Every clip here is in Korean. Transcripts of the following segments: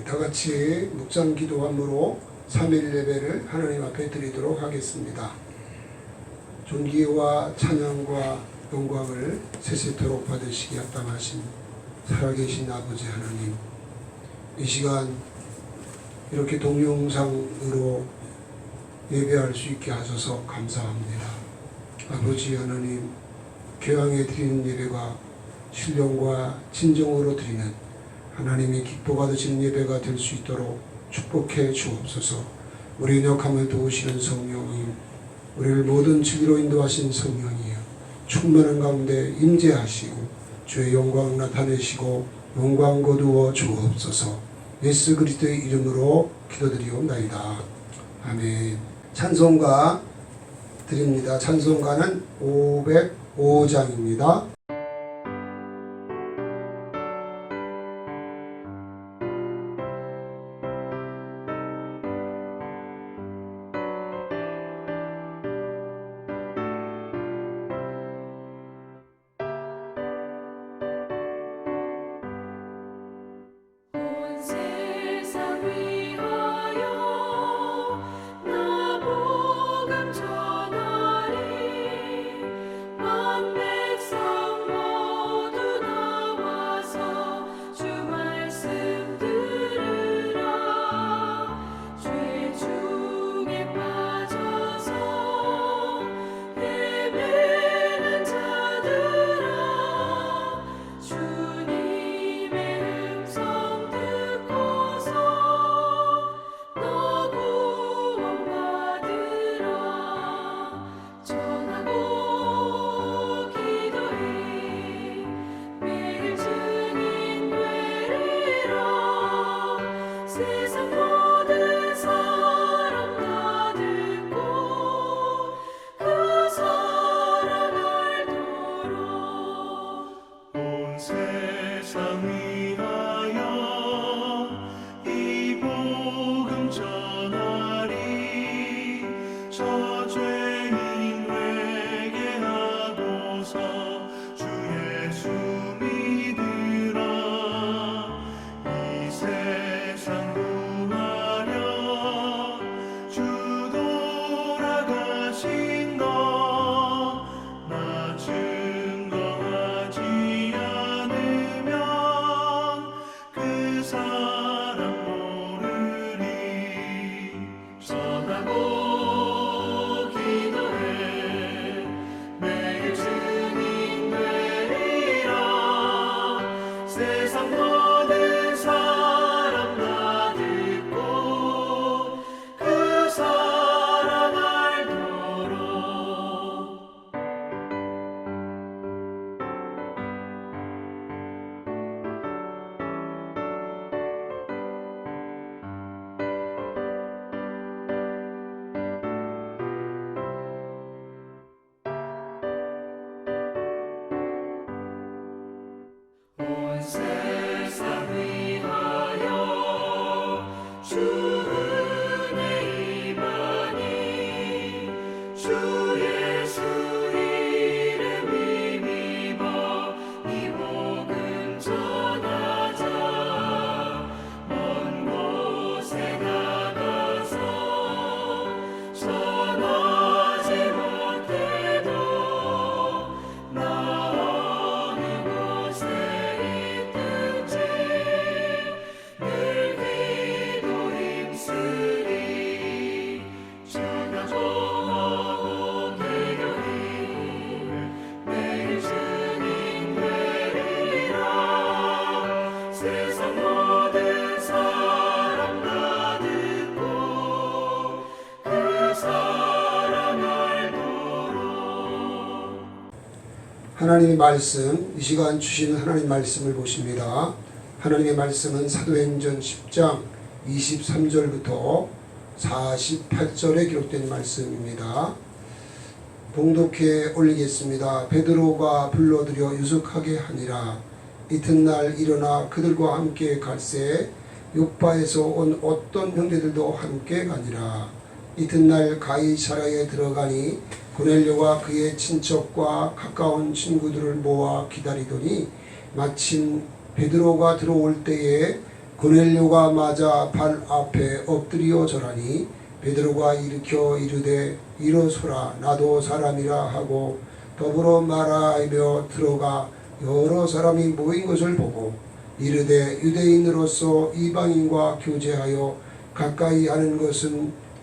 다 같이 묵상 기도함으로 3일 예배를 하나님 앞에 드리도록 하겠습니다. 존귀와 찬양과 영광을 세세토록 받으시기 합당하신 살아계신 아버지 하나님, 이 시간 이렇게 동영상으로 예배할 수 있게 하셔서 감사합니다. 아버지 하나님, 교양에 드리는 예배가 신령과 진정으로 드리는 하나님이 기뻐 받으시는 예배가 될 수 있도록 축복해 주옵소서. 우리 연약함을 도우시는 성령님, 우리를 모든 진리로 인도하신 성령이여, 충만한 가운데 임재하시고 주의 영광 나타내시고 영광 거두어 주옵소서. 예수 그리스도의 이름으로 기도드리옵나이다. 아멘. 찬송가 드립니다. 찬송가는 505장입니다. 하나님의 말씀, 이 시간 주시는 하나님 말씀을 보십니다. 하나님의 말씀은 사도행전 10장 23절부터 48절에 기록된 말씀입니다. 봉독해 올리겠습니다. 베드로가 불러들여 유숙하게 하니라. 이튿날 일어나 그들과 함께 갈새 요파에서 온 어떤 형제들도 함께 가니라. 이튿날 가이사랴에 들어가니 고넬료가 그의 친척과 가까운 친구들을 모아 기다리더니 마침 베드로가 들어올 때에 고넬료가 맞아 발 앞에 엎드려 절하니 베드로가 일으켜 이르되 일어서라 나도 사람이라 하고 더불어 말하며 들어가 여러 사람이 모인 것을 보고 이르되 유대인으로서 이방인과 교제하여 가까이 하는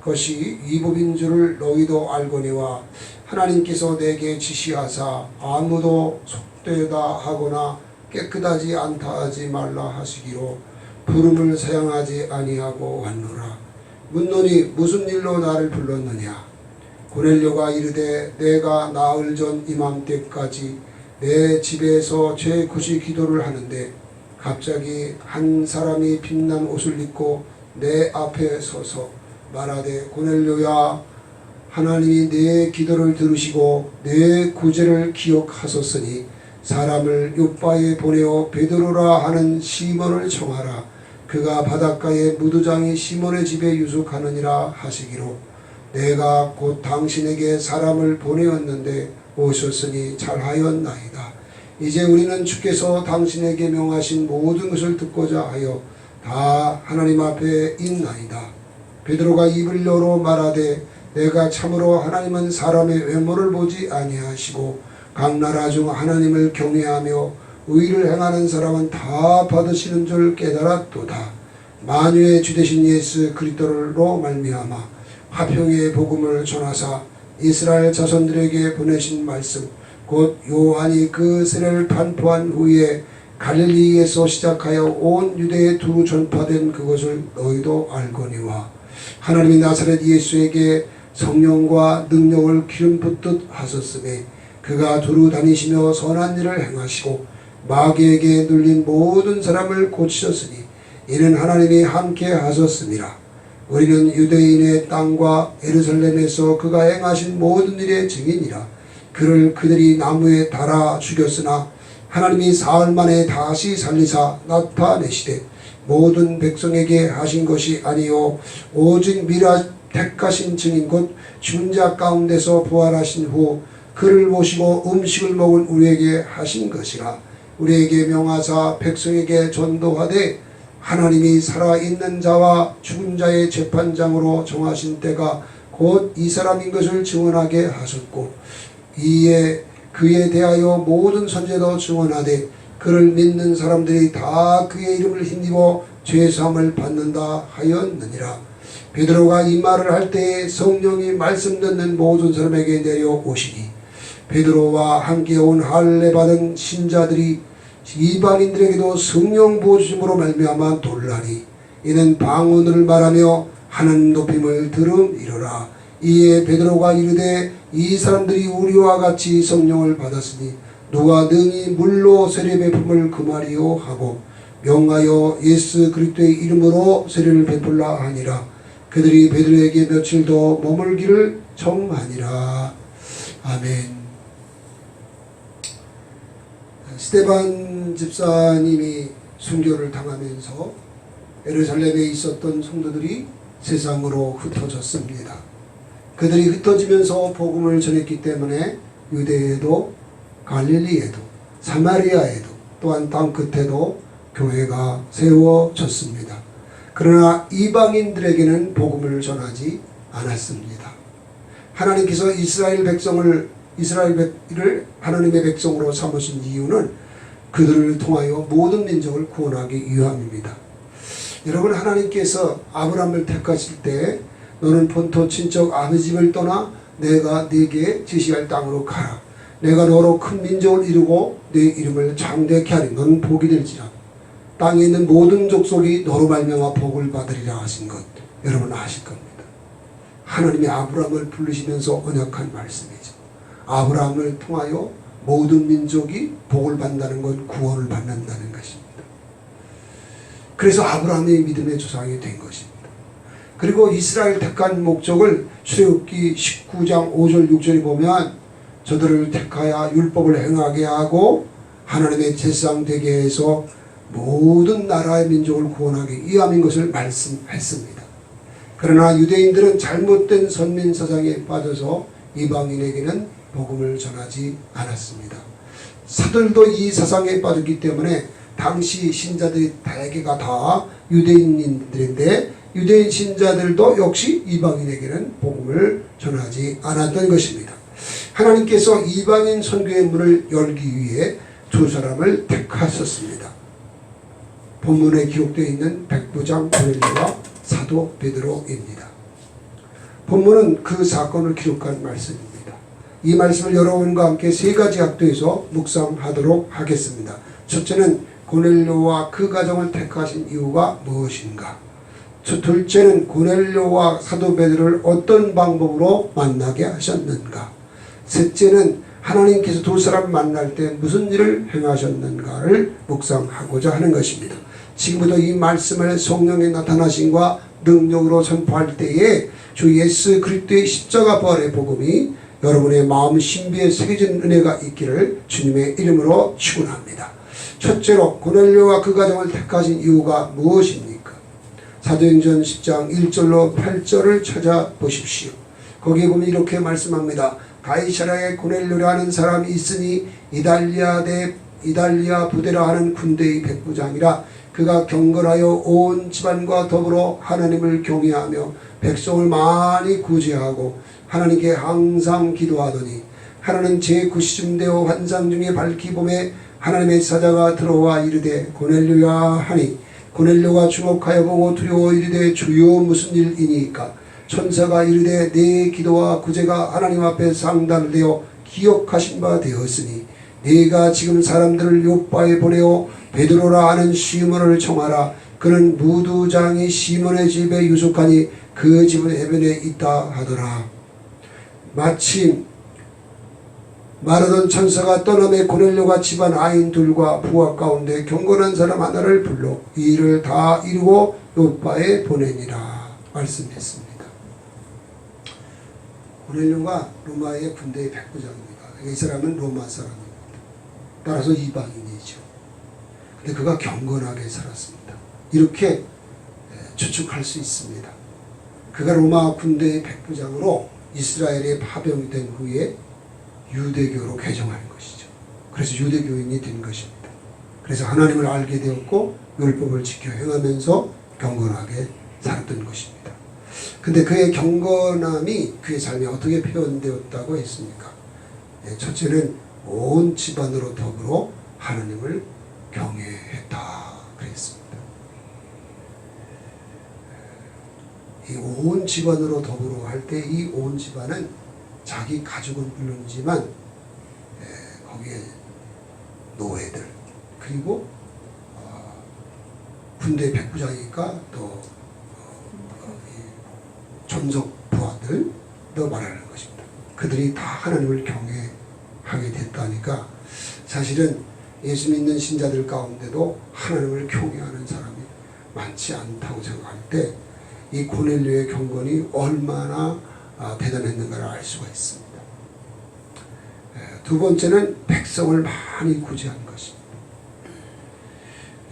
것이 위법인 줄을 너희도 알거니와 하나님께서 내게 지시하사 아무도 속되다 하거나 깨끗하지 않다 하지 말라 하시기로 부름을 사양하지 아니하고 왔노라. 묻노니 무슨 일로 나를 불렀느냐. 고넬료가 이르되 내가 나흘 전 이맘때까지 내 집에서 제9시 기도를 하는데 갑자기 한 사람이 빛난 옷을 입고 내 앞에 서서 말하되 고넬료야 하나님이 내 기도를 들으시고 내 구제를 기억하셨으니 사람을 요바에 보내어 베드로라 하는 시몬을 청하라. 그가 바닷가에 무두장이 시몬의 집에 유숙하느니라 하시기로 내가 곧 당신에게 사람을 보내었는데 오셨으니 잘하였나이다. 이제 우리는 주께서 당신에게 명하신 모든 것을 듣고자 하여 다 하나님 앞에 있나이다. 베드로가 입을 열어 말하되 내가 참으로 하나님은 사람의 외모를 보지 아니하시고 각 나라 중 하나님을 경외하며 의를 행하는 사람은 다 받으시는 줄 깨달았도다. 만유의 주 되신 예수 그리스도로 말미암아 화평의 복음을 전하사 이스라엘 자손들에게 보내신 말씀 곧 요한이 그 세례를 반포한 후에 갈릴리에서 시작하여 온 유대에 두루 전파된 그것을 너희도 알거니와 하나님이 나사렛 예수에게 성령과 능력을 기름 붓듯 하셨으니 그가 두루 다니시며 선한 일을 행하시고 마귀에게 눌린 모든 사람을 고치셨으니 이는 하나님이 함께 하셨습니다. 우리는 유대인의 땅과 예루살렘에서 그가 행하신 모든 일의 증인이라. 그를 그들이 나무에 달아 죽였으나 하나님이 사흘 만에 다시 살리사 나타내시되 모든 백성에게 하신 것이 아니요 오직 미라 택하신 증인 곧 죽은 자 가운데서 부활하신 후 그를 모시고 음식을 먹은 우리에게 하신 것이라. 우리에게 명하사 백성에게 전도하되 하나님이 살아있는 자와 죽은 자의 재판장으로 정하신 때가 곧 이 사람인 것을 증언하게 하셨고 이에 그에 대하여 모든 선지자도 증언하되 그를 믿는 사람들이 다 그의 이름을 힘입어 죄사함을 받는다 하였느니라. 베드로가 이 말을 할 때에 성령이 말씀 듣는 모든 사람에게 내려오시니 베드로와 함께 온 할례 받은 신자들이 이방인들에게도 성령 부어주심으로 말미암아 놀라니 이는 방언을 말하며 하는 높임을 들음이로라. 이에 베드로가 이르되 이 사람들이 우리와 같이 성령을 받았으니 누가 능히 물로 세례 베품을 금하리요 하고 명하여 예수 그리스도의 이름으로 세례를 베풀라 하니라. 그들이 베드로에게 며칠 더 머물기를 청하니라. 아멘. 스데반 집사님이 순교를 당하면서 예루살렘에 있었던 성도들이 세상으로 흩어졌습니다. 그들이 흩어지면서 복음을 전했기 때문에 유대에도 갈릴리에도 사마리아에도 또한 땅끝에도 교회가 세워졌습니다. 그러나 이방인들에게는 복음을 전하지 않았습니다. 하나님께서 이스라엘을 하나님의 백성으로 삼으신 이유는 그들을 통하여 모든 민족을 구원하기 위함입니다. 여러분, 하나님께서 아브라함을 택하실 때 너는 본토 친척 아비 집을 떠나 내가 네게 지시할 땅으로 가라. 내가 너로 큰 민족을 이루고 네 이름을 장대케 하리. 너는 복이 될지라. 땅에 있는 모든 족속이 너로 말미암아 복을 받으리라 하신 것 여러분 아실 겁니다. 하나님이 아브라함을 부르시면서 언약한 말씀이죠. 아브라함을 통하여 모든 민족이 복을 받는다는 건 구원을 받는다는 것입니다. 그래서 아브라함이 믿음의 조상이 된 것입니다. 그리고 이스라엘 택한 목적을 출애굽기 19장 5절 6절에 보면 저들을 택하여 율법을 행하게 하고 하나님의 제사장 되게 해서 모든 나라의 민족을 구원하기 위함인 것을 말씀했습니다. 그러나 유대인들은 잘못된 선민사상에 빠져서 이방인에게는 복음을 전하지 않았습니다. 사들도 이 사상에 빠졌기 때문에 당시 신자들이 대개가 다 유대인들인데 유대인 신자들도 역시 이방인에게는 복음을 전하지 않았던 것입니다. 하나님께서 이방인 선교의 문을 열기 위해 두 사람을 택하셨습니다. 본문에 기록되어 있는 백부장 고넬료와 사도 베드로입니다. 본문은 그 사건을 기록한 말씀입니다. 이 말씀을 여러분과 함께 세 가지 각도에서 묵상하도록 하겠습니다. 첫째는 고넬료와 그 가정을 택하신 이유가 무엇인가? 둘째는 고넬료와 사도 베드로를 어떤 방법으로 만나게 하셨는가? 셋째는 하나님께서 두 사람 만날 때 무슨 일을 행하셨는가를 묵상하고자 하는 것입니다. 지금부터 이 말씀을 성령의 나타나심과 능력으로 선포할 때에 주 예수 그리스도의 십자가 부활의 복음이 여러분의 마음 신비에 새겨진 은혜가 있기를 주님의 이름으로 축원합니다. 첫째로 고넬료와 그 가정을 택하신 이유가 무엇입니까? 사도행전 10장 1절로 8절을 찾아보십시오. 거기에 보면 이렇게 말씀합니다. 가이사랴에 고넬료라는 사람이 있으니 이달리아 부대라 하는 군대의 백부장이라. 그가 경건하여 온 집안과 더불어 하나님을 경외하며 백성을 많이 구제하고 하나님께 항상 기도하더니 하나는 제9시쯤 되어 환상 중에 밝히 보매 하나님의 사자가 들어와 이르되 고넬료야 하니 고넬료가 주목하여 보고 두려워 이르되 주여 무슨 일이니까? 천사가 이르되 내 기도와 구제가 하나님 앞에 상달되어 기억하신 바 되었으니 네가 지금 사람들을 요빠에 보내어 베드로라 하는 시몬을 청하라. 그는 무두장이 시몬의 집에 유숙하니 그 집은 해변에 있다 하더라. 마침 마르던 천사가 떠남에 고넬료가 집안 아인 둘과 부하 가운데 경건한 사람 하나를 불러 이 일을 다 이루고 요빠에 보내니라 말씀했습니다. 고넬료가 로마의 군대의 백부장입니다. 이 사람은 로마 사람입니다. 따라서 이방인이죠. 근데 그가 경건하게 살았습니다. 이렇게 추측할 수 있습니다. 그가 로마 군대의 백부장으로 이스라엘에 파병이 된 후에 유대교로 개종한 것이죠. 그래서 유대교인이 된 것입니다. 그래서 하나님을 알게 되었고 율법을 지켜 행하면서 경건하게 살았던 것입니다. 근데 그의 경건함이 그의 삶에 어떻게 표현되었다고 했습니까? 첫째는 온 집안으로 더불어 하나님을 경외했다 그랬습니다. 이 온 집안으로 더불어 할 때 이 온 집안은 자기 가족은 물론이지만 거기에 노예들 그리고 군대 백부장이니까 또 전속 부하들도 말하는 것입니다. 그들이 다 하나님을 경외하게 됐다니까 사실은 예수 믿는 신자들 가운데도 하나님을 경외하는 사람이 많지 않다고 생각할 때 이 고넬료의 경건이 얼마나 대단했는가를 알 수가 있습니다. 두 번째는 백성을 많이 구제한 것입니다.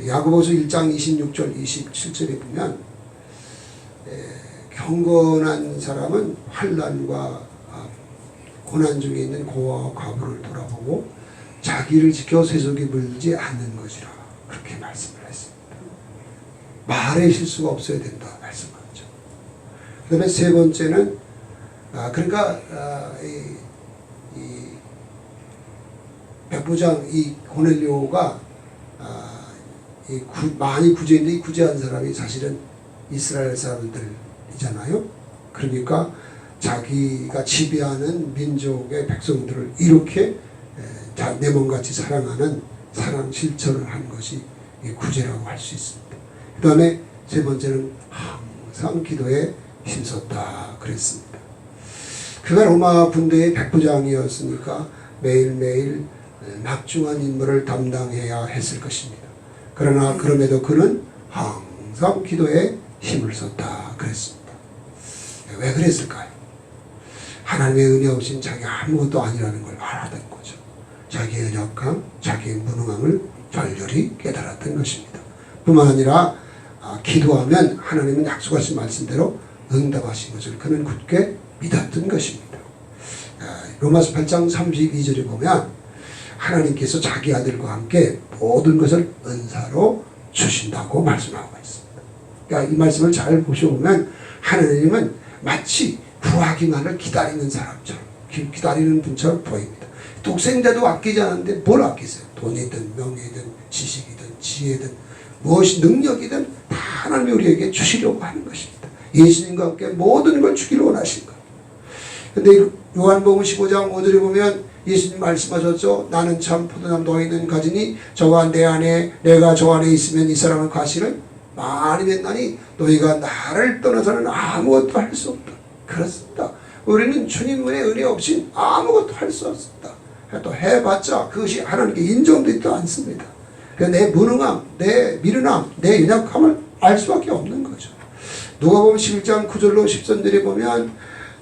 야고보서 1장 26절 27절에 보면 경건한 사람은 환난과 고난 중에 있는 고아와 과부를 돌아보고 자기를 지켜 세속에 물지 않는 것이라 그렇게 말씀을 했습니다. 말의 실수가 없어야 된다 말씀하죠. 그 다음에 세 번째는 이 백부장 이 고넬료가 많이 구제했는데 이 구제한 사람이 사실은 이스라엘 사람들이잖아요. 그러니까 자기가 지배하는 민족의 백성들을 이렇게 내 몸같이 사랑하는 사랑 실천을 한 것이 이 구제라고 할 수 있습니다. 그 다음에 세 번째는 항상 기도에 힘썼다 그랬습니다. 그가 로마 군대의 백부장이었으니까 매일매일 막중한 임무를 담당해야 했을 것입니다. 그러나 그럼에도 그는 항상 기도에 힘을 썼다 그랬습니다. 왜 그랬을까요? 하나님의 은혜 없인 자기 아무것도 아니라는 걸 알았던 거죠. 자기의 연약함, 자기의 무능함을 절절히 깨달았던 것입니다. 뿐만 아니라 기도하면 하나님은 약속하신 말씀대로 응답하신 것을 그는 굳게 믿었던 것입니다. 로마서 8장 32절에 보면 하나님께서 자기 아들과 함께 모든 것을 은사로 주신다고 말씀하고 있습니다. 그러니까 이 말씀을 잘 보셔보면 하나님은 마치 구하기만을 기다리는 사람처럼 기다리는 분처럼 보입니다. 독생자도 아끼지 않는데 뭘 아끼세요? 돈이든 명예든 지식이든 지혜든 무엇이 능력이든 다 하나님이 우리에게 주시려고 하는 것입니다. 예수님과 함께 모든 걸 주기를 원하신 거예요. 근데 요한복음 15장 5절에 보면 예수님 말씀하셨죠. 나는 참 포도나무 너희는 가지니 저가 내 안에 내가 저 안에 있으면 이 사람은 과실을 많이 맺나니 너희가 나를 떠나서는 아무것도 할 수 없다. 그렇습니다. 우리는 주님의 은혜 없이 아무것도 할 수 없습니다. 또 해봤자 그것이 하나님께 인정되지도 않습니다. 내 무능함, 내 미련함, 내 연약함을 알 수밖에 없는 거죠. 누가복음 11장 9절로 10절에 보면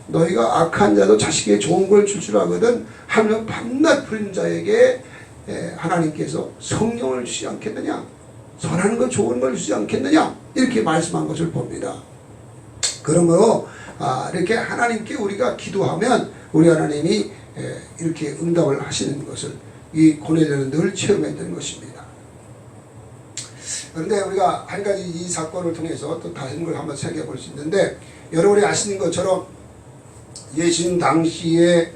너희가 악한 자도 자식에게 좋은 걸 줄 줄 알거든 하며 밤낮 부린 자에게 하나님께서 성령을 주지 않겠느냐, 선한 것 좋은 걸 주지 않겠느냐, 이렇게 말씀한 것을 봅니다. 그러므로 이렇게 하나님께 우리가 기도하면 우리 하나님이 이렇게 응답을 하시는 것을 이 고넬료는 늘 체험했던 것입니다. 그런데 우리가 한 가지 이 사건을 통해서 또 다른 걸 한번 생각해 볼 수 있는데, 여러분이 아시는 것처럼 예수님 당시에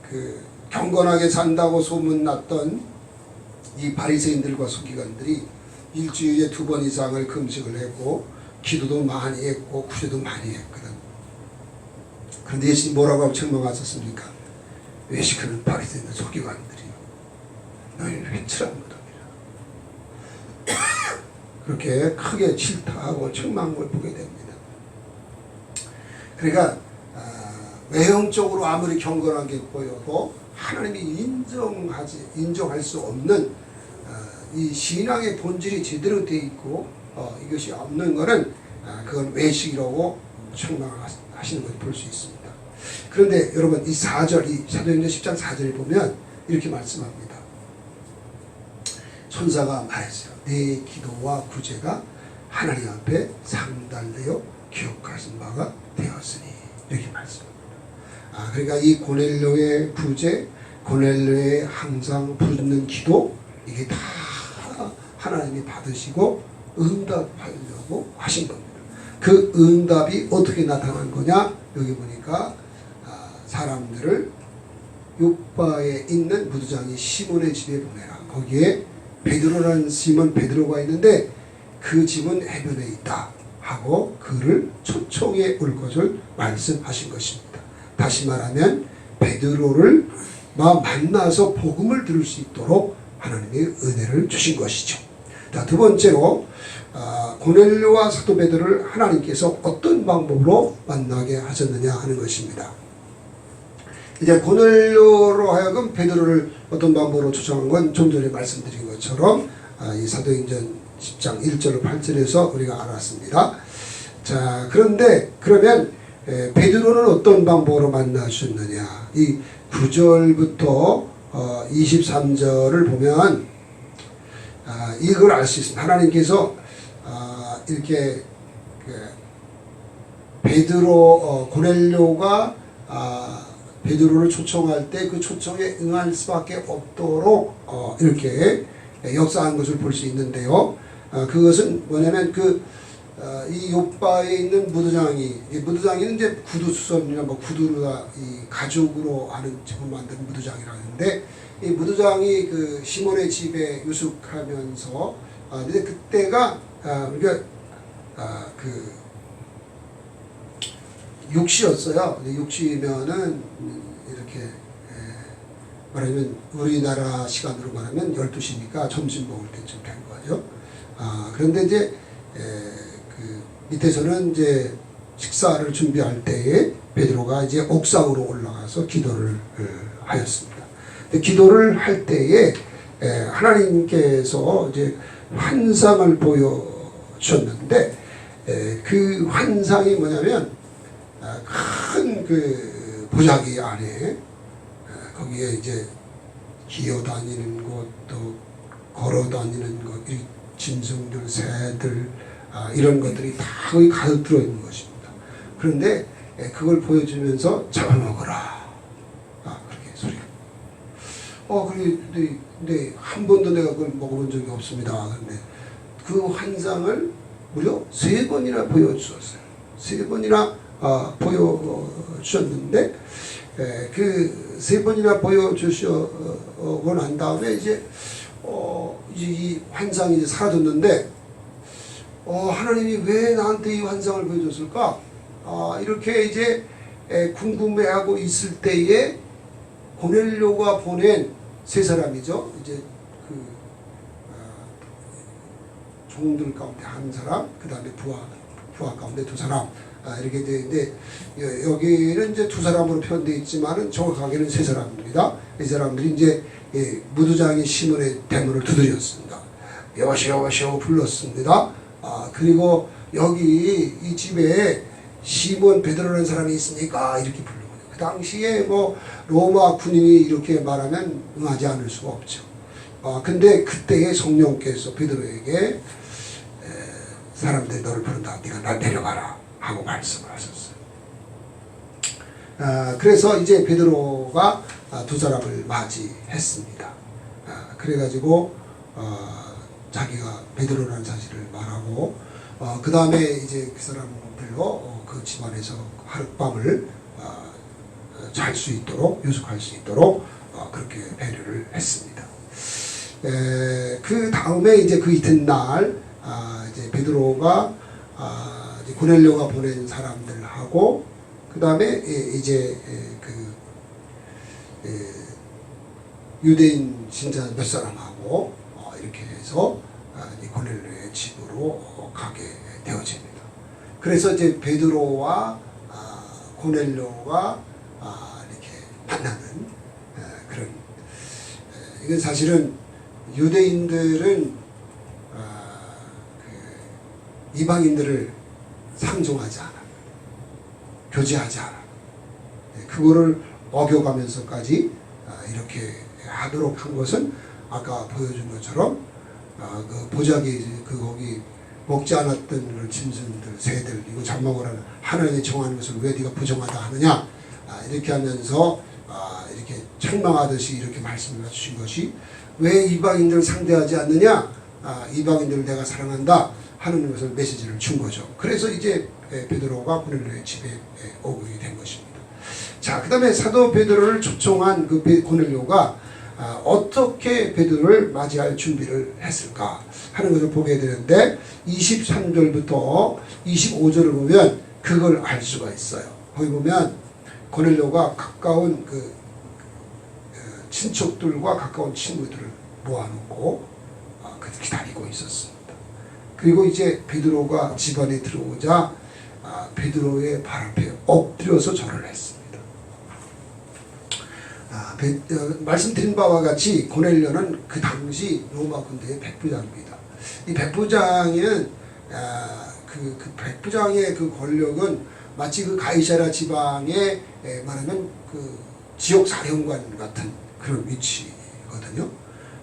그 경건하게 산다고 소문났던 이 바리새인들과 서기관들이 일주일에 2번 이상을 금식을 했고 기도도 많이 했고 구제도 많이 했거든. 그런데 예수님 뭐라고 하고 책망하셨습니까? 외식하는 바리새인들 서기관들이요, 너희는 회칠한 무덤이라. 그렇게 크게 질타하고 책망을 보게 됩니다. 그러니까 외형적으로 아무리 경건하게 보여도 하나님이 인정할 수 없는 이 신앙의 본질이 제대로 되어 있고 이것이 없는 것은 그건 외식이라고 책망하시는 것을 볼 수 있습니다. 그런데 여러분 이 4절, 이 사도행전 10장 4절에 보면 이렇게 말씀합니다. 천사가 말했어요. 내 기도와 구제가 하나님 앞에 상달되어 기억하신 바가 되었으니, 이렇게 말씀합니다. 그러니까 이 고넬료의 구제, 고넬료의 항상 부르는 기도, 이게 다 하나님이 받으시고 응답하려고 하신 겁니다. 그 응답이 어떻게 나타난 거냐? 여기 보니까 사람들을 요바에 있는 무두장이 시몬의 집에 보내라. 거기에 베드로라는 시몬 베드로가 있는데 그 집은 해변에 있다 하고 그를 초청해 올 것을 말씀하신 것입니다. 다시 말하면 베드로를 만나서 복음을 들을 수 있도록 하나님의 은혜를 주신 것이죠. 자, 두 번째로 고넬료와 사도 베드로를 하나님께서 어떤 방법으로 만나게 하셨느냐 하는 것입니다. 이제 고넬료로 하여금 베드로를 어떤 방법으로 초청한 건 좀 전에 말씀드린 것처럼 이 사도행전 10장 1절로 8절에서 우리가 알았습니다. 자, 그런데 그러면 베드로는 어떤 방법으로 만나셨느냐? 이 9절부터 23절을 보면 이걸 알 수 있습니다. 하나님께서 이렇게 베드로 고넬료가 베드로를 초청할 때 그 초청에 응할 수밖에 없도록 이렇게 역사한 것을 볼 수 있는데요. 그것은 뭐냐면 이 요바에 있는 무두장이는 이제 구두수선이나 구두가 이 가죽으로 하는 제품 만드는 무두장이라고 하는데, 이 무두장이 그 시몬의 집에 유숙하면서 근데 그때가 우리가 그 육시였어요. 육시면은 이렇게 말하면 우리나라 시간으로 말하면 12시니까 점심 먹을 때쯤 된 거죠. 그런데 이제 그 밑에서는 이제 식사를 준비할 때에 베드로가 이제 옥상으로 올라가서 기도를 하였습니다. 근데 기도를 할 때에 하나님께서 이제 환상을 보여주셨는데 그 환상이 뭐냐면 큰 그 보자기 안에 거기에 이제 기어다니는 것, 또 걸어다니는 것, 이 짐승들, 새들 이런 것들이 다 거기 가득 들어있는 것입니다. 그런데 그걸 보여주면서 잡아먹어라. 그렇게 소리. 근데 한 번도 내가 그걸 먹어본 적이 없습니다. 근데 그 환상을 무려 3번이나 보여주었어요. 3번이나 보여주셨는데, 그 3번이나 보여주시고 난 다음에 이제 이 환상이 이제 사라졌는데, 하나님이 왜 나한테 이 환상을 보여줬을까? 이렇게 이제 궁금해하고 있을 때에 고넬료가 보낸 3사람이죠. 이제 그 종들 가운데 한 사람, 그 다음에 부하 가운데 2사람, 이렇게 되는데, 여기는 이제 2사람으로 표현되어 있지만은 정확하게는 3사람입니다. 이 사람들이 이제 무두장이 시몬의 대문을 두드렸습니다. 여보시오 여보시오 불렀습니다. 그리고 여기 이 집에 시몬 베드로라는 사람이 있으니까 이렇게 부르거든요. 그 당시에 뭐 로마 군인이 이렇게 말하면 응하지 않을 수가 없죠. 근데 그때의 성령께서 베드로에게 사람들이 너를 부른다. 네가 나 내려가라 하고 말씀을 하셨어요. 그래서 이제 베드로가 2사람을 맞이했습니다. 그래가지고 자기가 베드로라는 사실을 말하고, 그 다음에 이제 그 사람들로 그 집안에서 하룻밤을 잘 수 있도록, 유숙할 수 있도록 그렇게 배려를 했습니다. 그 다음에 이제 그 이튿날 이제 베드로가 이제 고넬료가 보낸 사람들하고, 그 다음에 이제 그 유대인 신자 몇 사람하고 이렇게 해서 고넬료의 집으로 가게 되어집니다. 그래서 이제 베드로와 고넬료가 이렇게 만나는 그런, 이건 사실은 유대인들은 그 이방인들을 상종하지 않아, 교제하지 않아. 그거를 어겨가면서까지 이렇게 하도록 한 것은 아까 보여준 것처럼 그 보자기 거기 먹지 않았던 그런 짐승들, 새들, 이거 잡먹으라는 하나님이 정하는 것을 왜 네가 부정하다 하느냐, 이렇게 하면서 이렇게 책망하듯이 이렇게 말씀을 주신 것이, 왜 이방인들을 상대하지 않느냐, 이방인들을 내가 사랑한다 하는 것을 메시지를 준 거죠. 그래서 이제 베드로가 고넬료의 집에 오게 된 것입니다. 자, 그 다음에 사도 베드로를 초청한 그 고넬료가 어떻게 베드로를 맞이할 준비를 했을까 하는 것을 보게 되는데, 23절부터 25절을 보면 그걸 알 수가 있어요. 거기 보면 고넬료가 가까운 그 친척들과 가까운 친구들을 모아놓고 기다리고 있었습니다. 그리고 이제 베드로가 집안에 들어오자 베드로의 발 앞에 엎드려서 절을 했습니다. 말씀드린 바와 같이 고넬료는 그 당시 로마 군대의 백부장입니다. 이 백부장은 그 백부장의 그 권력은 마치 그 가이사랴 지방의 말하면 그 지역 사령관 같은 그런 위치거든요.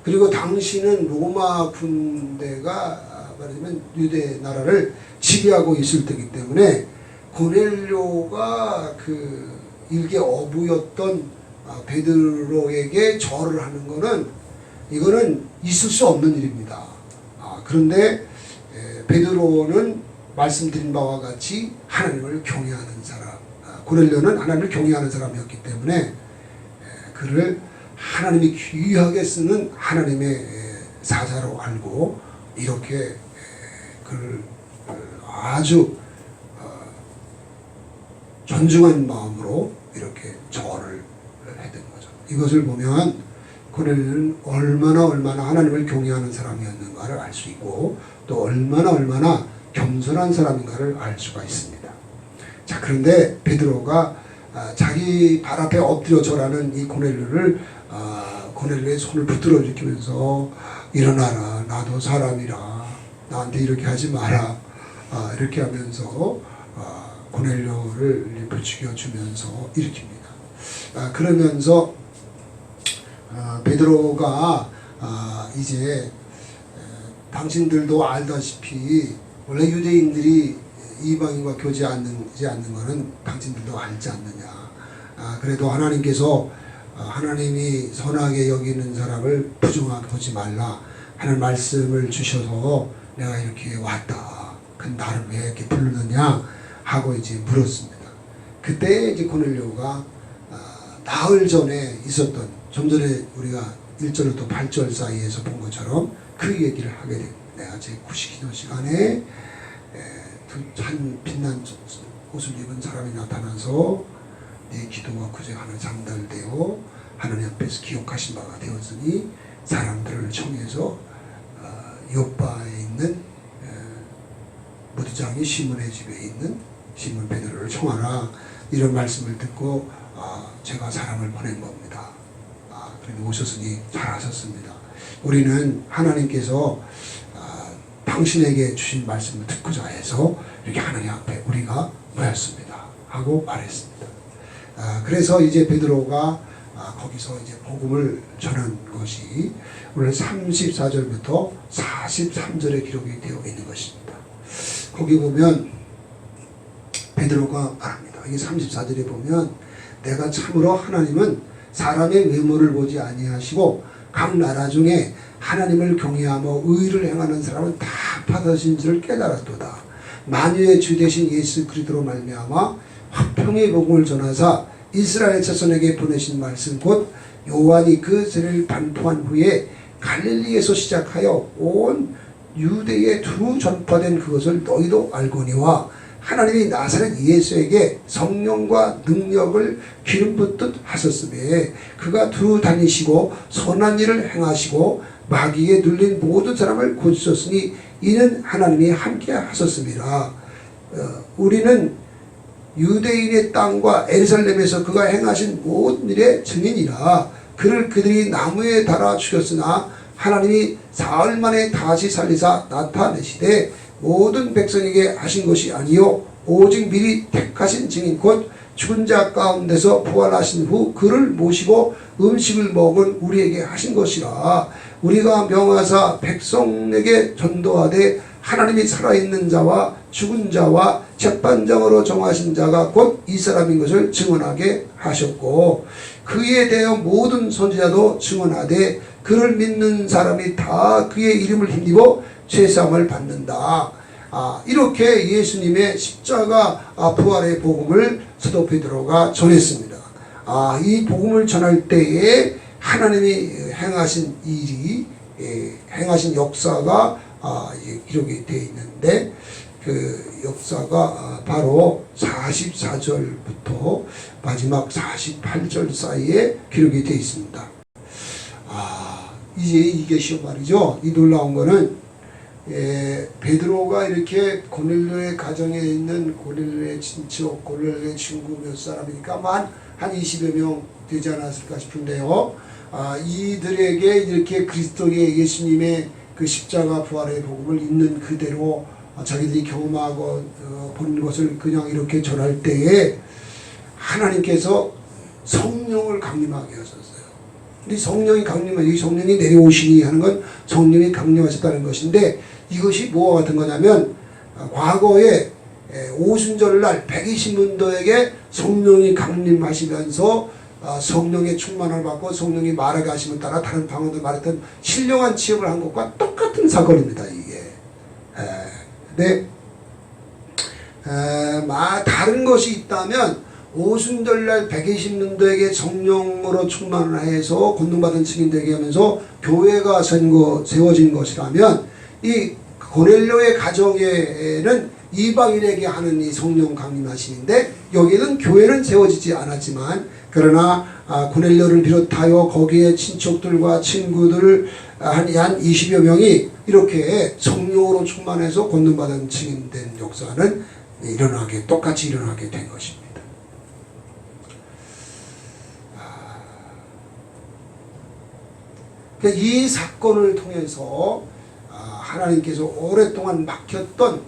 그리고 당시는 로마 군대가 말하자면 유대 나라를 지배하고 있을 때이기 때문에 고넬료가 그 일개 어부였던 베드로에게 절을 하는 것은 이거는 있을 수 없는 일입니다. 그런데 베드로는 말씀드린 바와 같이 하나님을 경외하는 사람, 고넬료는 하나님을 경외하는 사람이었기 때문에 그를 하나님이 귀하게 쓰는 하나님의 사자로 알고 이렇게 그를 아주 존중한 마음으로 이렇게 절을 했던 거죠. 이것을 보면 고넬료는 얼마나 하나님을 경외하는 사람이었는가를 알 수 있고, 또 얼마나 겸손한 사람인가를 알 수가 있습니다. 자, 그런데 베드로가 자기 발 앞에 엎드려 절하는 이 고넬료를 고넬료의 손을 붙들어 일으키면서 일어나라, 나도 사람이라, 나한테 이렇게 하지 마라, 이렇게 하면서 고넬료를 부추겨 주면서 일으킵니다. 그러면서 베드로가 이제 당신들도 알다시피 원래 유대인들이 이방인과 교제하지 않는 것은 당신들도 알지 않느냐. 그래도 하나님께서 하나님이 선하게 여기는 사람을 부정하게 보지 말라 하는 말씀을 주셔서 내가 이렇게 왔다. 그 나를 왜 이렇게 부르느냐 하고 이제 물었습니다. 그때 이제 고넬료가 나흘 전에 있었던, 좀 전에 우리가 1절부터 8절 사이에서 본 것처럼 그 얘기를 하게 됩니다. 내가 제 구식기도 시간에 한 빛난 옷을 입은 사람이 나타나서 내 기도와 구제하는 장달되어 하나님 앞에서 기억하신 바가 되었으니 사람들을 청해서 요바에 있는 무두장이 시몬의 집에 있는 시몬 베드로를 청하라, 이런 말씀을 듣고 제가 사람을 보낸 겁니다. 그러니 오셨으니 잘하셨습니다. 우리는 하나님께서 당신에게 주신 말씀을 듣고자 해서 이렇게 하나님 앞에 우리가 모였습니다 하고 말했습니다. 그래서 이제 베드로가 거기서 이제 복음을 전한 것이 오늘 34절부터 43절에 기록이 되어 있는 것입니다. 거기 보면 베드로가 말합니다. 이게 34절에 보면 내가 참으로 하나님은 사람의 외모를 보지 아니하시고 각 나라 중에 하나님을 경외하며 의를 행하는 사람은 다 받으신 줄을 깨달았도다. 만유의 주 되신 예수 그리스도로 말미암아 화평의 복음을 전하사 이스라엘 자손에게 보내신 말씀 곧 요한이 그 죄를 반포한 후에 갈릴리에서 시작하여 온 유대에 두루 전파된 그것을 너희도 알거니와 하나님이 나사렛 예수에게 성령과 능력을 기름 붓듯 하셨으며 그가 두루 다니시고 선한 일을 행하시고 마귀에 눌린 모든 사람을 고치셨으니 이는 하나님이 함께 하셨습니다. 우리는 유대인의 땅과 에르살렘에서 그가 행하신 모든 일의 증인이라. 그들이 나무에 달아 죽였으나 하나님이 사흘 만에 다시 살리사 나타내시되 모든 백성에게 하신 것이 아니요 오직 미리 택하신 증인 곧 죽은 자 가운데서 부활하신 후 그를 모시고 음식을 먹은 우리에게 하신 것이라. 우리가 명하사 백성에게 전도하되 하나님이 살아있는 자와 죽은 자와 재판장으로 정하신 자가 곧 이 사람인 것을 증언하게 하셨고 그에 대하여 모든 선지자도 증언하되 그를 믿는 사람이 다 그의 이름을 힘입어 죄사함을 받는다. 이렇게 예수님의 십자가 부활의 복음을 사도 베드로가 전했습니다. 이 복음을 전할 때에 하나님이 행하신 일이 행하신 역사가 기록이 되어 있는데 그 역사가 바로 44절부터 마지막 48절 사이에 기록이 되어 있습니다. 이제 이것이 말이죠. 이 놀라운 거는 베드로가 이렇게 고넬료의 가정에 있는 고넬료의 친척, 고넬료의 친구 몇 사람이니까 한 20여 명 되지 않았을까 싶은데요. 이들에게 이렇게 그리스도의 예수님의 그 십자가 부활의 복음을 있는 그대로 자기들이 경험하고 본 것을 그냥 이렇게 전할 때에 하나님께서 성령을 강림하게 하셨어요. 이 성령이 강림하시, 이 성령이 내려오시니 하는 건 성령이 강림하셨다는 것인데 이것이 뭐와 같은 거냐면 과거에 오순절날 120문도에게 성령이 강림하시면서 성령의 충만을 받고 성령이 말하게 하심을 따라 다른 방언을 말했던 신령한 취업을 한 것과 똑같은 사건입니다. 이게. 근데 다른 것이 있다면 오순절날 120문도에게 성령으로 충만을 해서 권능받은 증인되게 하면서 교회가 세워진 것이라면 이 고넬료의 가정에는 이방인에게 하는 이 성령 강림하심인데 여기는 교회는 세워지지 않았지만 그러나 고넬료를 비롯하여 거기에 친척들과 친구들 한 20여 명이 이렇게 성령으로 충만해서 권능받은 증인된 역사는 똑같이 일어나게 된 것입니다. 이 사건을 통해서 하나님께서 오랫동안 막혔던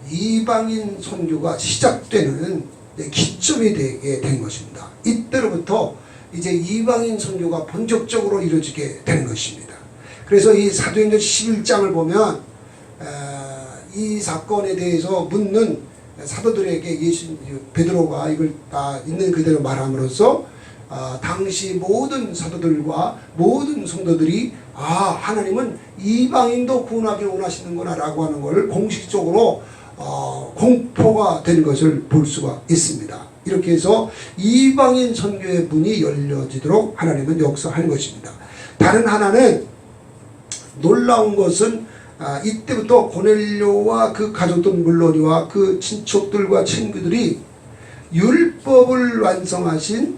이방인 선교가 시작되는 기점이 되게 된 것입니다. 이때로부터 이제 이방인 선교가 본격적으로 이루어지게 되는 것입니다. 그래서 이 사도행전 11장을 보면 이 사건에 대해서 묻는 사도들에게 베드로가 이걸 다 있는 그대로 말함으로써 당시 모든 사도들과 모든 성도들이 하나님은 이방인도 구원하기 원하시는구나 라고 하는 것을 공식적으로 공포가 된 것을 볼 수가 있습니다. 이렇게 해서 이방인 선교의 문이 열려지도록 하나님은 역사하는 것입니다. 다른 하나는 놀라운 것은 이때부터 고넬료와 그 가족들 물론이와 그 친척들과 친구들이 율법을 완성하신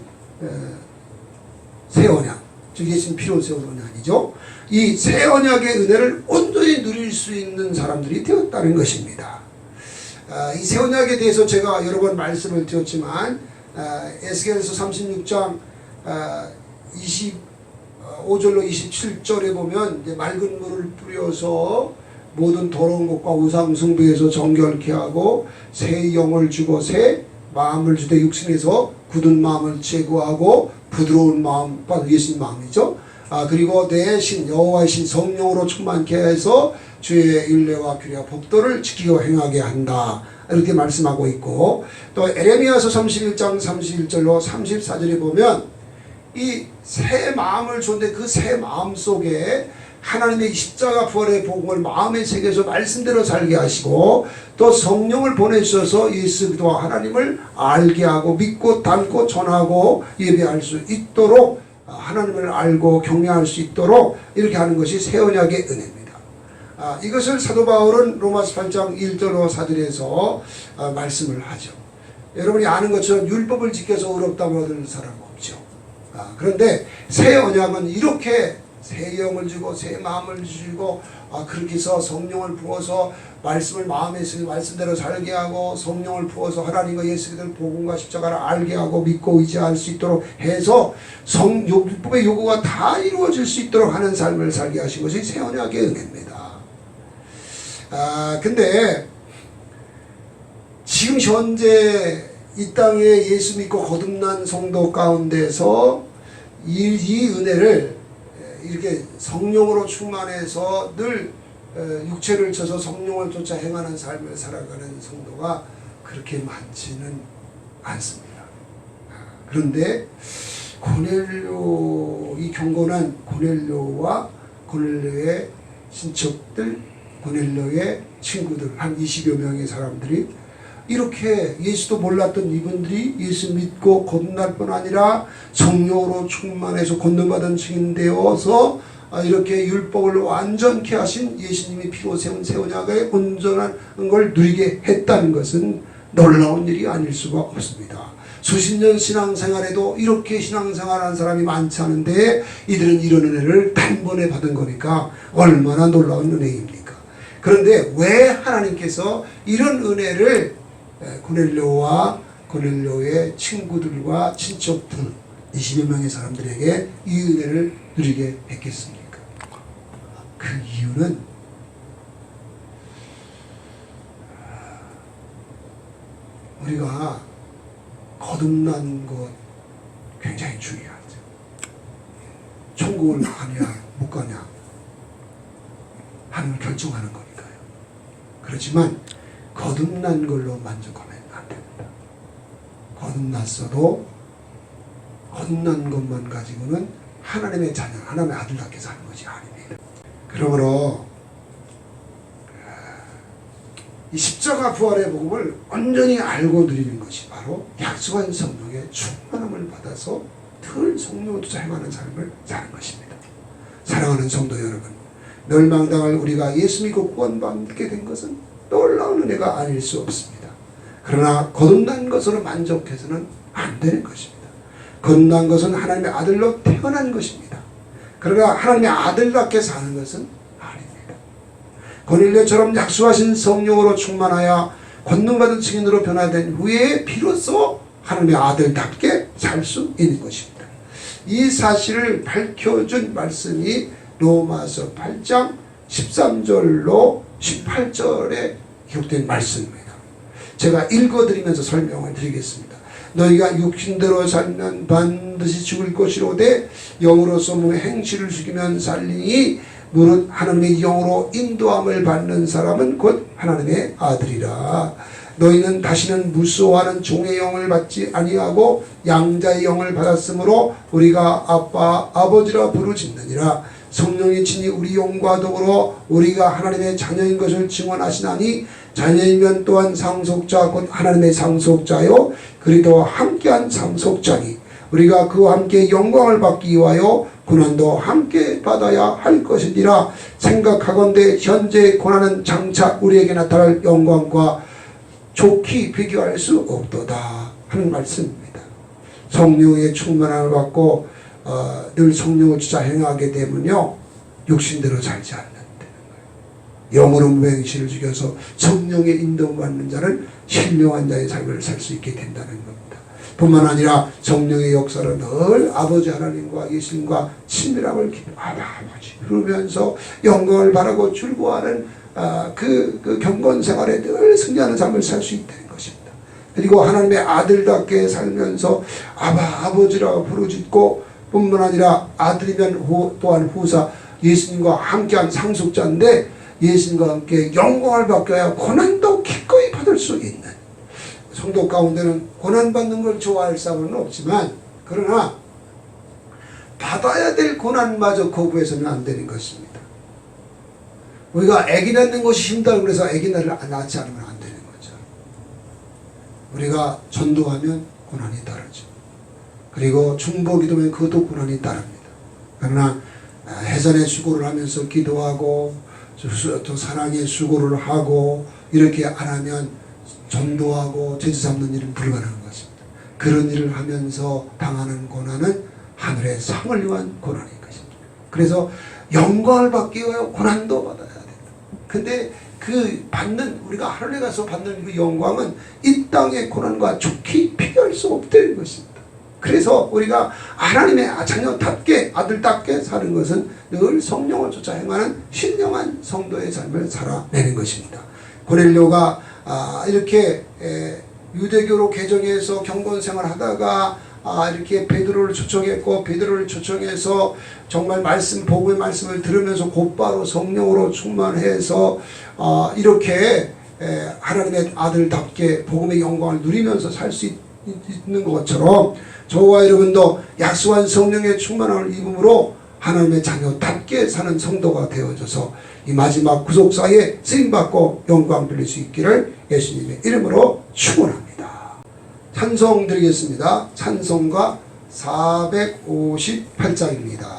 새 언약, 즉 예수님 피로 세운 언약이죠. 이 새 언약의 은혜를 온전히 누릴 수 있는 사람들이 되었다는 것입니다. 이 새 언약에 대해서 제가 여러 번 말씀을 드렸지만 에스겔서 36장 25절로 27절에 보면 이제 맑은 물을 뿌려서 모든 더러운 것과 우상 숭배에서 정결케 하고 새 영을 주고 새 마음을 주되 육신에서 굳은 마음을 제거하고 부드러운 마음, 예수님 마음이죠. 그리고 내 신 여호와의 신 성령으로 충만케 해서 주의 율례와 규례와 법도를 지키고 행하게 한다. 이렇게 말씀하고 있고, 또 에레미야서 31장 31절로 34절에 보면 이 새 마음을 주는데 그 새 마음 속에 하나님의 십자가 부활의 복음을 마음에 새겨서 말씀대로 살게 하시고, 또 성령을 보내주셔서 예수 그리스도와 하나님을 알게 하고 믿고 닮고 전하고 예배할 수 있도록, 하나님을 알고 경외할 수 있도록 이렇게 하는 것이 새 언약의 은혜입니다. 이것을 사도 바울은 로마서 8장 1절로 4절에서 말씀을 하죠. 여러분이 아는 것처럼 율법을 지켜서 의롭다고 얻는 사람은 없죠. 그런데 새 언약은 이렇게 새 영을 주고 새 마음을 주고 그렇게 해서 성령을 부어서 말씀을 마음에 쓰고 말씀대로 살게 하고 성령을 부어서 하나님과 예수 그리스도의 복음과 십자가를 알게 하고 믿고 의지할 수 있도록 해서 율법의 요구가 다 이루어질 수 있도록 하는 삶을 살게 하신 것이 새 언약의 은혜입니다. 근데 지금 현재 이 땅에 예수 믿고 거듭난 성도 가운데서 이 은혜를 이렇게 성령으로 충만해서 늘 육체를 쳐서 성령을 쫓아 행하는 삶을 살아가는 성도가 그렇게 많지는 않습니다. 그런데 고넬료, 이 경건한 고넬료와 고넬료의 친척들, 고넬료의 친구들 한 20여 명의 사람들이 이렇게 예수도 몰랐던 이분들이 예수 믿고 거듭날 뿐 아니라 성령으로 충만해서 건너받은 증인 되어서 이렇게 율법을 완전케 하신 예수님이 피로 세운 새 언약의 온전한 걸 누리게 했다는 것은 놀라운 일이 아닐 수가 없습니다. 수십 년 신앙생활에도 이렇게 신앙생활하는 사람이 많지 않은데 이들은 이런 은혜를 단번에 받은 거니까 얼마나 놀라운 은혜입니까? 그런데 왜 하나님께서 이런 은혜를 고넬료와 고넬료의 친구들과 친척들 20여 명의 사람들에게 이 은혜를 누리게 했겠습니까? 그 이유는 우리가 거듭난 것 굉장히 중요하죠. 천국을 가냐 못 가냐 하는 결정하는 거니까요. 그렇지만 거듭난 걸로 만족하면 안 됩니다. 거듭났어도 거듭난 것만 가지고는 하나님의 자녀, 하나님의 아들답게 사는 것이 아닙니다. 그러므로 이 십자가 부활의 복음을 온전히 알고 누리는 것이 바로 약속한 성령의 충만함을 받아서 늘 성령을 쫓아 행하는 삶을 사는 것입니다. 사랑하는 성도 여러분, 멸망당할 우리가 예수 믿고 구원받게 된 것은 놀라운 은혜가 아닐 수 없습니다. 그러나 거듭난 것으로 만족해서는 안 되는 것입니다. 거듭난 것은 하나님의 아들로 태어난 것입니다. 그러나 하나님의 아들답게 사는 것은 아닙니다. 고넬료처럼 약속하신 성령으로 충만하여 권능받은 증인으로 변화된 후에 비로소 하나님의 아들답게 살 수 있는 것입니다. 이 사실을 밝혀준 말씀이 로마서 8장 13절로 18절에 기록된 말씀입니다. 제가 읽어드리면서 설명을 드리겠습니다. 너희가 육신대로 살면 반드시 죽을 것이로되 영으로서 몸의 행실을 죽이면 살리니 무릇 하나님의 영으로 인도함을 받는 사람은 곧 하나님의 아들이라. 너희는 다시는 무수하는 종의 영을 받지 아니하고 양자의 영을 받았으므로 우리가 아빠 아버지라 부르짖느니라. 성령이 친히 우리 영과 더불어 우리가 하나님의 자녀인 것을 증언하시나니 자녀이면 또한 상속자 곧 하나님의 상속자요 그리도 함께한 상속자니 우리가 그와 함께 영광을 받기 위하여 고난도 함께 받아야 할 것이니라. 생각하건대 현재의 고난은 장차 우리에게 나타날 영광과 좋게 비교할 수 없도다 하는 말씀입니다. 성령의 충만함을 받고 늘 성령을 주자 행하게 되면요 육신대로 살지 않는다는 거예요. 영으로 무행실을 죽여서 성령의 인도받는 자는 신령한 자의 삶을 살 수 있게 된다는 겁니다. 뿐만 아니라 성령의 역사를 늘 아버지 하나님과 예수님과 친밀함을 아버지 그러면서 영광을 바라고 즐거워하는 그 경건 생활에 늘 승리하는 삶을 살 수 있다는 것입니다. 그리고 하나님의 아들답게 살면서 아버지라고 부르짖고 뿐만 아니라 아들이면 또한 후사 예수님과 함께한 상속자인데 예수님과 함께 영광을 받겨야 고난도 기꺼이 받을 수 있는 성도 가운데는 고난받는 걸 좋아할 사람은 없지만 그러나 받아야 될 고난마저 거부해서는 안 되는 것입니다. 우리가 아기 낳는 것이 힘들다고 그래서 아기 낳지 않으면 안 되는 거죠. 우리가 전도하면 고난이 따르죠. 그리고 중보 기도면 그것도 고난이 따릅니다. 그러나 해산의 수고를 하면서 기도하고 또 사랑의 수고를 하고 이렇게 안 하면 전도하고 제지 잡는 일은 불가능한 것입니다. 그런 일을 하면서 당하는 고난은 하늘의 상을 위한 고난인 것입니다. 그래서 영광을 받기 위하여 고난도 받아야 된다. 근데 그 받는 우리가 하늘에 가서 받는 그 영광은 이 땅의 고난과 좋게 비교할 수 없다는 것입니다. 그래서 우리가 하나님의 자녀답게 아들답게 사는 것은 늘 성령을 쫓아 행하는 신령한 성도의 삶을 살아내는 것입니다. 고넬료가 이렇게 유대교로 개종해서 경건생활 하다가 이렇게 베드로를 초청했고 베드로를 초청해서 정말 복음의 말씀을 들으면서 곧바로 성령으로 충만해서 이렇게 하나님의 아들답게 복음의 영광을 누리면서 살 수 있는 것처럼 저와 여러분도 약속한 성령의 충만함을 입음으로 하나님의 자녀답게 사는 성도가 되어져서 이 마지막 구속사에 쓰임받고 영광 빌릴 수 있기를 예수님의 이름으로 축원합니다. 찬송 드리겠습니다. 찬송가 458장입니다.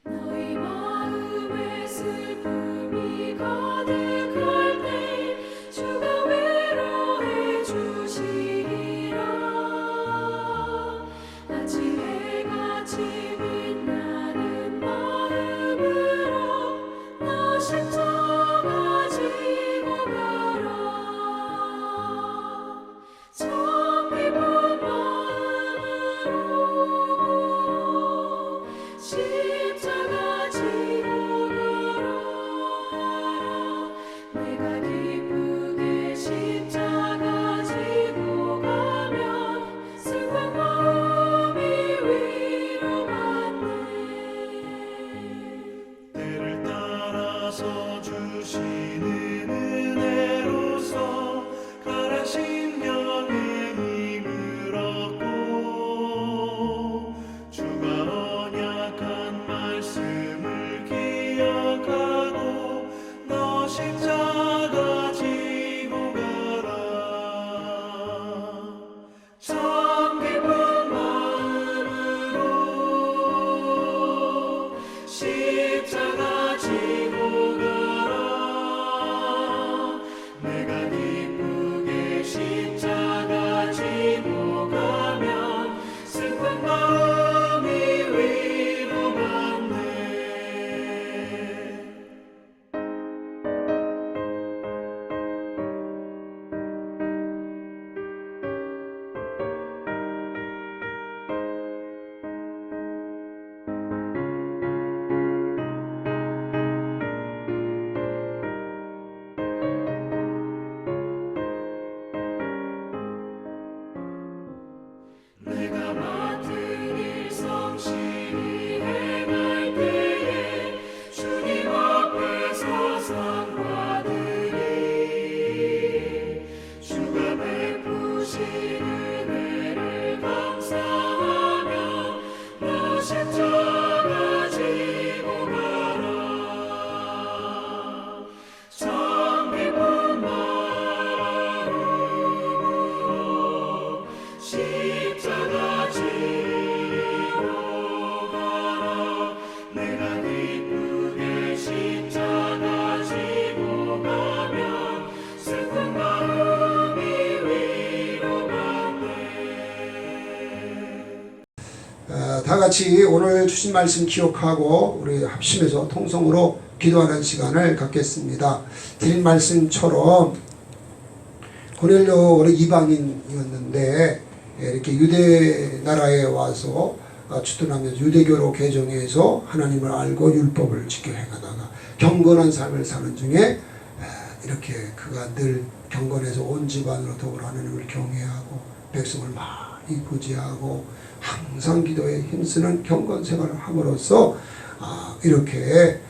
너희 마음에 슬픔이 가득할 때 같이 오늘 주신 말씀 기억하고 우리 합심해서 통성으로 기도하는 시간을 갖겠습니다. 드린 말씀처럼 고넬료 원래 이방인이었는데 이렇게 유대 나라에 와서 주둔하면서 유대교로 개종해서 하나님을 알고 율법을 지켜 행하다가 경건한 삶을 사는 중에 이렇게 그가 늘 경건해서 온 집안으로 더불어 하나님을 경외하고 백성을 많이 구제하고 항상 기도에 힘쓰는 경건 생활을 함으로써 이렇게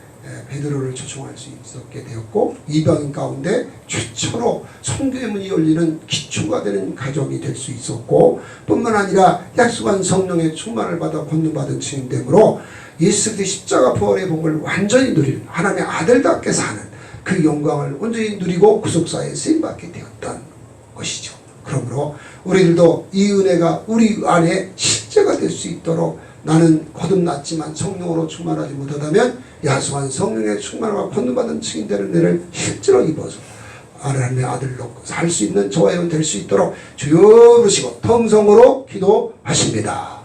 베드로를 초청할 수 있었게 되었고 이방인 가운데 최초로 선교의 문이 열리는 기초가 되는 가정이 될 수 있었고 뿐만 아니라 약속한 성령의 충만을 받아 권능받은 증인됨으로 예수 그리스도의 십자가 부활의 복을 완전히 누리는 하나님의 아들답게 사는 그 영광을 온전히 누리고 구속사에 쓰임받게 되었던 것이죠. 그러므로 우리들도 이 은혜가 우리 안에 실제가 될 수 있도록 나는 거듭났지만 성령으로 충만하지 못하다면 야수한 성령의 충만과 권능받은 증인되는 은혜를 실제로 입어서 하나님의 아들로 살 수 있는 저와 여러분 될 수 있도록 주여 부르시고 통성으로 기도하십니다.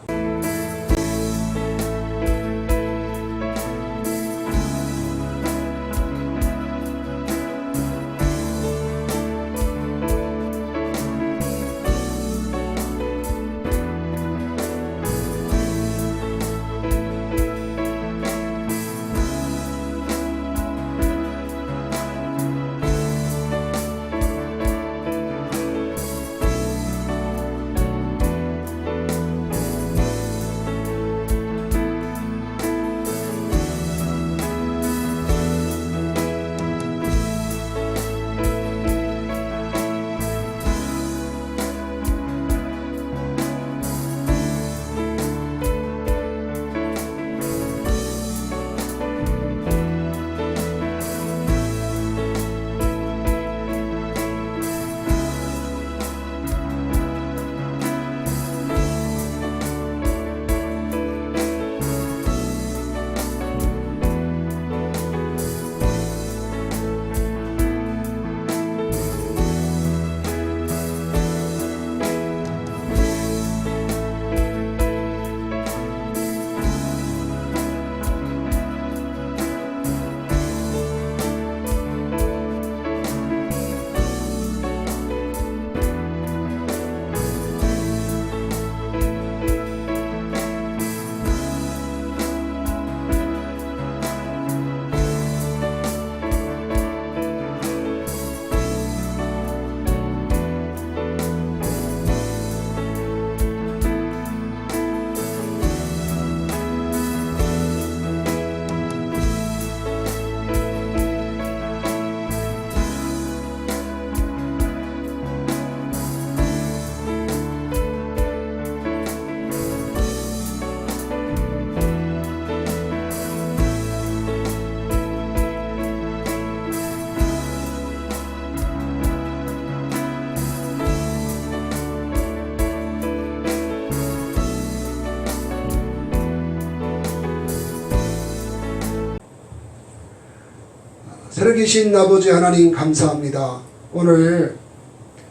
살아계신 아버지 하나님 감사합니다. 오늘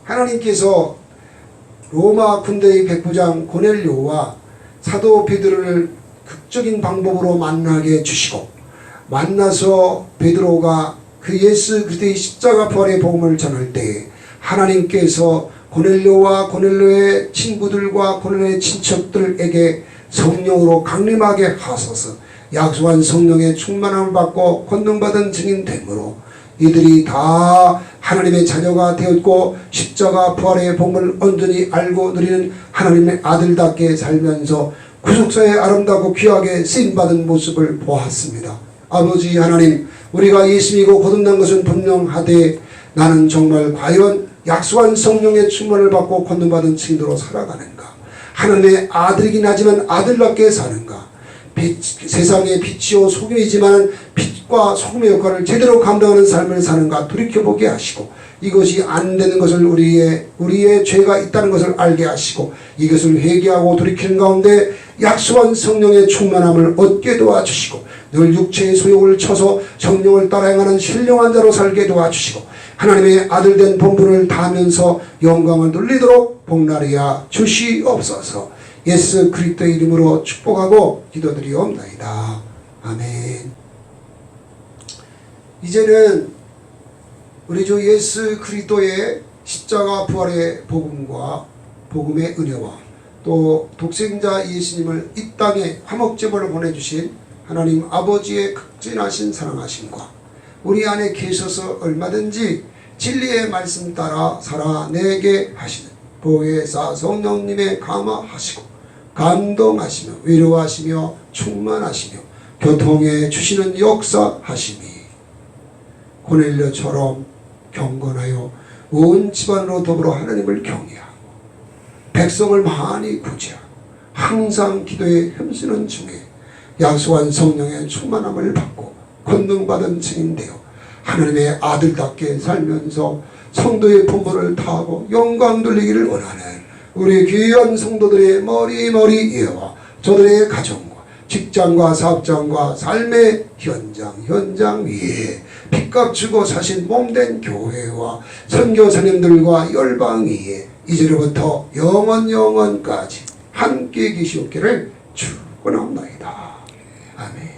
하나님께서 로마 군대의 백부장 고넬료와 사도 베드로를 극적인 방법으로 만나게 해주시고 만나서 베드로가 그 예수 그리스도의 십자가 부활의 복음을 전할 때에 하나님께서 고넬료와 고넬료의 친구들과 고넬료의 친척들에게 성령으로 강림하게 하소서 약속한 성령의 충만함을 받고 권능받은 증인됨으로 이들이 다 하나님의 자녀가 되었고 십자가 부활의 복음을 온전히 알고 누리는 하나님의 아들답게 살면서 구속사에 아름답고 귀하게 쓰임받은 모습을 보았습니다. 아버지 하나님, 우리가 예수 믿고 거듭난 것은 분명하되 나는 정말 과연 약속한 성령의 충만을 받고 권능받은 증인으로 살아가는가? 하나님의 아들이긴 하지만 아들답게 사는가? 세상의 빛이요 소금이지만 빛과 소금의 역할을 제대로 감당하는 삶을 사는가 돌이켜보게 하시고 이것이 안 되는 것을 우리의 죄가 있다는 것을 알게 하시고 이것을 회개하고 돌이키는 가운데 약속한 성령의 충만함을 얻게 도와주시고 늘 육체의 소욕을 쳐서 성령을 따라 행하는 신령한 자로 살게 도와주시고 하나님의 아들된 본분을 다하면서 영광을 돌리도록 복나리아 주시옵소서. 예수 그리스도의 이름으로 축복하고 기도드리옵나이다. 아멘. 이제는 우리 주 예수 그리스도의 십자가 부활의 복음과 복음의 은혜와 또 독생자 예수님을 이 땅에 화목제물로 보내주신 하나님 아버지의 극진하신 사랑하심과 우리 안에 계셔서 얼마든지 진리의 말씀 따라 살아내게 하시는 보혜사 성령님의 감화하시고 감동하시며 위로하시며 충만하시며 교통해 주시는 역사하심이 고넬료처럼 경건하여 온 집안으로 더불어 하나님을 경외하고 백성을 많이 구제하고 항상 기도에 힘쓰는 중에 약속한 성령의 충만함을 받고 권능받은 증인되어 하나님의 아들답게 살면서 성도의 본분을 다하고 영광 돌리기를 원하는 우리 귀한 성도들의 머리머리 예와 저들의 가정과 직장과 사업장과 삶의 현장 위에 빚값 주고 사신 몸된 교회와 선교사님들과 열방 위에 이제로부터 영원까지 함께 계시옵기를 축원합니다. 아멘.